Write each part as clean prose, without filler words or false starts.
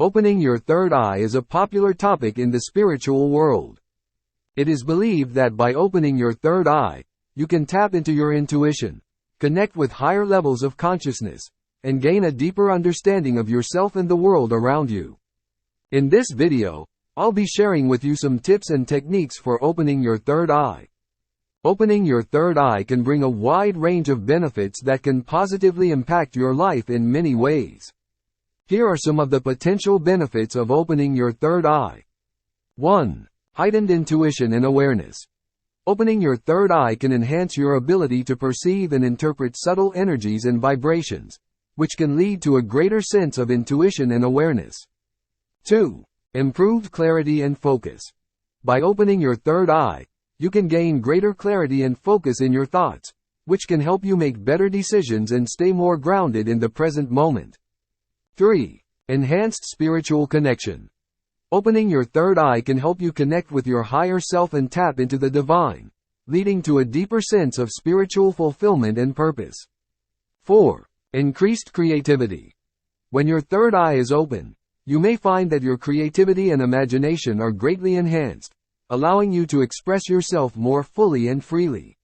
Opening your third eye is a popular topic in the spiritual world. It is believed that by opening your third eye, you can tap into your intuition, connect with higher levels of consciousness, and gain a deeper understanding of yourself and the world around you. In this video, I'll be sharing with you some tips and techniques for opening your third eye. Opening your third eye can bring a wide range of benefits that can positively impact your life in many ways. Here are some of the potential benefits of opening your third eye. 1. Heightened intuition and awareness. Opening your third eye can enhance your ability to perceive and interpret subtle energies and vibrations, which can lead to a greater sense of intuition and awareness. 2. Improved clarity and focus. By opening your third eye, you can gain greater clarity and focus in your thoughts, which can help you make better decisions and stay more grounded in the present moment. 3. Enhanced spiritual connection. Opening your third eye can help you connect with your higher self and tap into the divine, leading to a deeper sense of spiritual fulfillment and purpose. 4. Increased creativity. When your third eye is open, you may find that your creativity and imagination are greatly enhanced, allowing you to express yourself more fully and freely.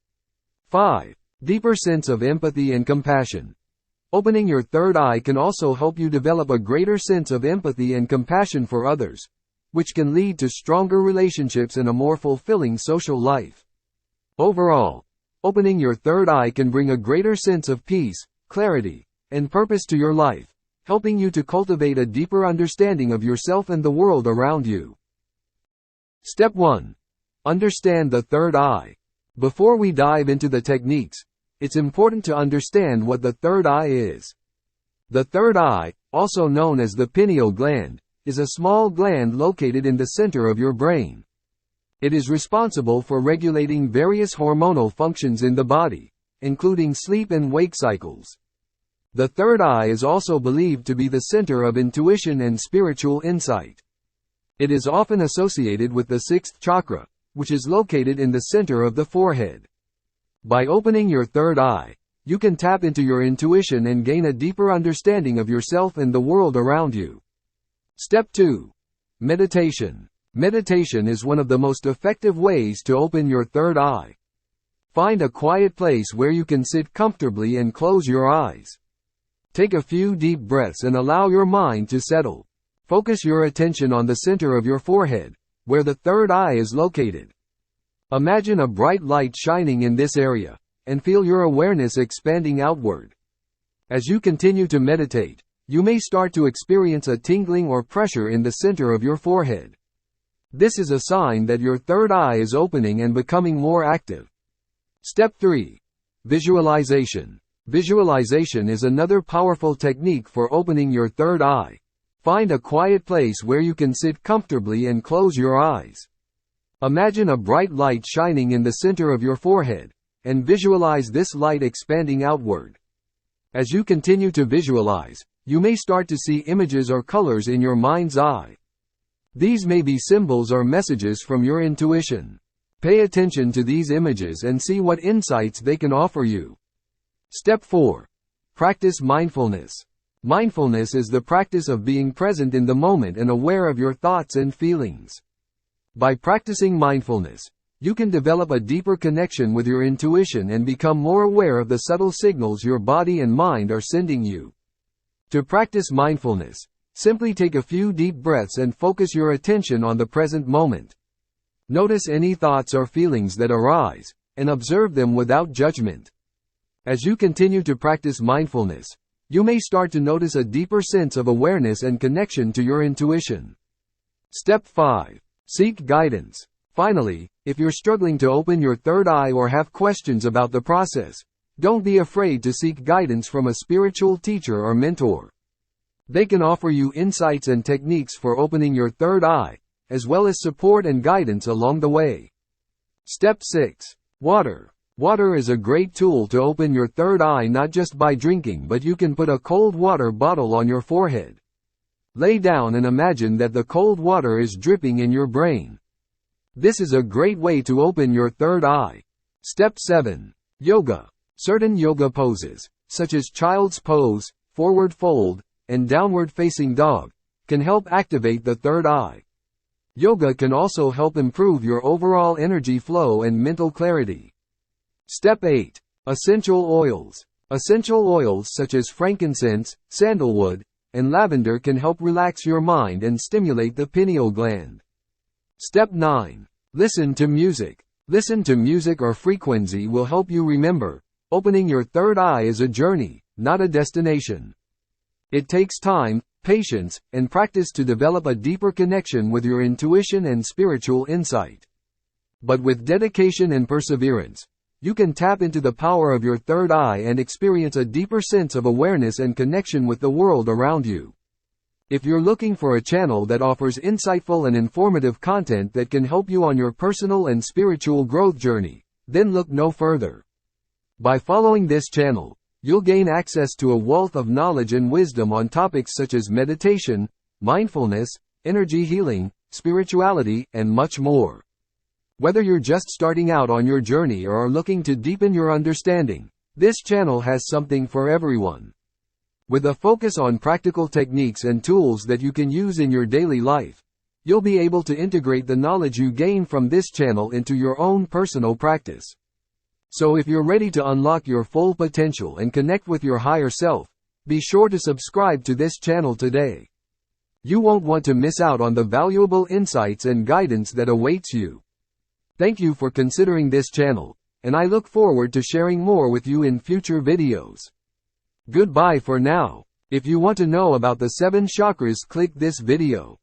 5. Deeper sense of empathy and compassion. Opening your third eye can also help you develop a greater sense of empathy and compassion for others, which can lead to stronger relationships and a more fulfilling social life. Overall, opening your third eye can bring a greater sense of peace, clarity, and purpose to your life, helping you to cultivate a deeper understanding of yourself and the world around you. Step 1. Understand the third eye. Before we dive into the techniques, it's important to understand what the third eye is. The third eye, also known as the pineal gland, is a small gland located in the center of your brain. It is responsible for regulating various hormonal functions in the body, including sleep and wake cycles. The third eye is also believed to be the center of intuition and spiritual insight. It is often associated with the sixth chakra, which is located in the center of the forehead. By opening your third eye, you can tap into your intuition and gain a deeper understanding of yourself and the world around you. Step 2. Meditation. Meditation is one of the most effective ways to open your third eye. Find a quiet place where you can sit comfortably and close your eyes. Take a few deep breaths and allow your mind to settle. Focus your attention on the center of your forehead, where the third eye is located. Imagine a bright light shining in this area, and feel your awareness expanding outward. As you continue to meditate, you may start to experience a tingling or pressure in the center of your forehead. This is a sign that your third eye is opening and becoming more active. Step 3. Visualization. Visualization is another powerful technique for opening your third eye. Find a quiet place where you can sit comfortably and close your eyes. Imagine a bright light shining in the center of your forehead, and visualize this light expanding outward. As you continue to visualize, you may start to see images or colors in your mind's eye. These may be symbols or messages from your intuition. Pay attention to these images and see what insights they can offer you. Step 4. Practice mindfulness. Mindfulness is the practice of being present in the moment and aware of your thoughts and feelings. By practicing mindfulness, you can develop a deeper connection with your intuition and become more aware of the subtle signals your body and mind are sending you. To practice mindfulness, simply take a few deep breaths and focus your attention on the present moment. Notice any thoughts or feelings that arise, and observe them without judgment. As you continue to practice mindfulness, you may start to notice a deeper sense of awareness and connection to your intuition. Step 5. Seek guidance. Finally, if you're struggling to open your third eye or have questions about the process, don't be afraid to seek guidance from a spiritual teacher or mentor. They can offer you insights and techniques for opening your third eye, as well as support and guidance along the way. Step 6. Water. Water is a great tool to open your third eye, not just by drinking, but you can put a cold water bottle on your forehead. Lay down and imagine that the cold water is dripping in your brain. This is a great way to open your third eye. Step 7. Yoga. Certain yoga poses, such as child's pose, forward fold, and downward facing dog, can help activate the third eye. Yoga can also help improve your overall energy flow and mental clarity. Step 8. Essential oils. Essential oils such as frankincense, sandalwood, and lavender can help relax your mind and stimulate the pineal gland. Step 9. Listen to music. Listen to music or frequency will help you remember. Opening your third eye is a journey, not a destination. It takes time, patience, and practice to develop a deeper connection with your intuition and spiritual insight. But with dedication and perseverance, you can tap into the power of your third eye and experience a deeper sense of awareness and connection with the world around you. If you're looking for a channel that offers insightful and informative content that can help you on your personal and spiritual growth journey, then look no further. By following this channel, you'll gain access to a wealth of knowledge and wisdom on topics such as meditation, mindfulness, energy healing, spirituality, and much more. Whether you're just starting out on your journey or are looking to deepen your understanding, this channel has something for everyone. With a focus on practical techniques and tools that you can use in your daily life, you'll be able to integrate the knowledge you gain from this channel into your own personal practice. So if you're ready to unlock your full potential and connect with your higher self, be sure to subscribe to this channel today. You won't want to miss out on the valuable insights and guidance that awaits you. Thank you for considering this channel, and I look forward to sharing more with you in future videos. Goodbye for now. If you want to know about the 7 chakras, click this video.